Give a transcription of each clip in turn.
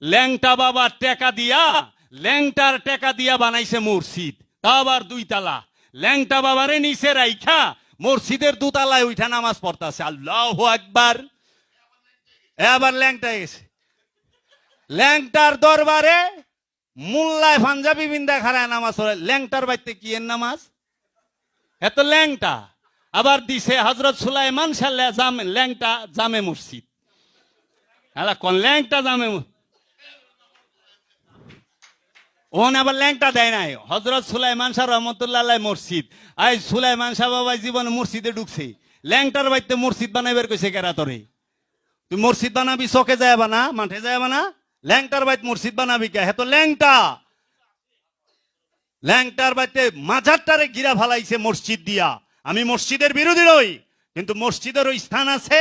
ল্যাংটা বাবার টাকা দিয়া, ল্যাংটার টাকা দিয়া বানাইছে মসজিদ, তা আবার 2 তালা। ল্যাংটা বাবারে নিচে রাইখা মসজিদের 2 তালায় উঠা নামাজ পড়তাছে। আল্লাহু আকবার। এবার ল্যাংটা গেছে, ল্যাংটার দরবারে মোল্লায় পাঞ্জাবি বিন্দা খারায় নামাজ পড়ে। ল্যাংটার বাইতে কি এর নামাজ? এত ল্যাংটা। আবার দিছে হযরত সুলাইমান সাল্লাহ জামে, ল্যাংটা জামে মসজিদ। আলা কোন ল্যাংটা জামে, ওন আবার ল্যাংটা দেয় নাই। হযরত সুলাইমান শাহ রহমতুল্লাহ আলাইহি মসজিদ। আই সুলাইমান শাহ বাবা জীবনে মসজিদে ঢুকছে, ল্যাংটার বাইতে মসজিদ বানাইবার কইছে কেরা তোরে? তুই মসজিদ বানাবি চকে যায় বানা, মাঠে যায় বানা, ল্যাংটার বাইত মসজিদ বানাবি কে? হেতো ল্যাংটা। ল্যাংটার বাইতে মাজারটারে গিরা ফালাইছে মসজিদ দিয়া। আমি মসজিদের বিরোধী নই, কিন্তু মসজিদেরও স্থান আছে,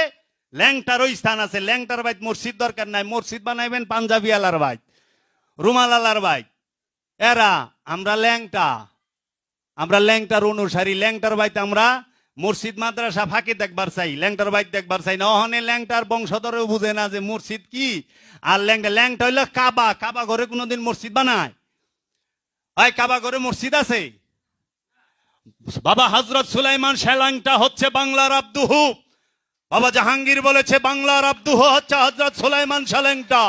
ল্যাংটারও স্থান আছে। ল্যাংটার বাইত মসজিদ দরকার নাই, মসজিদ বানাইবেন পাঞ্জাবি আলার বাইত, রুমাল আলার বাইত। এরা আমরা ল্যাংটা, আমরা ল্যাংটার অনুসারী। ল্যাংটার বাইতে আমরা মসজিদ মাদ্রাসা ফাঁকি দেখবার চাই, ল্যাংটার বাইত দেখবার চাই না। ওখানে ল্যাংটার বংশধরেও বুঝে না যে মসজিদ কি আর ল্যাংটা। ল্যাংটা হইলো কাবা, কাবা ঘরে কোনোদিন মসজিদ বানায়? ওই কাবা ঘরে মসজিদ আছে? বাবা হযরত সুলাইমান শাহ ল্যাংটা হচ্ছে বাংলার আব্দুহু। বাবা জাহাঙ্গীর বলেছে বাংলার আব্দুহু হচ্ছে হযরত সুলাইমান শাহ ল্যাংটা।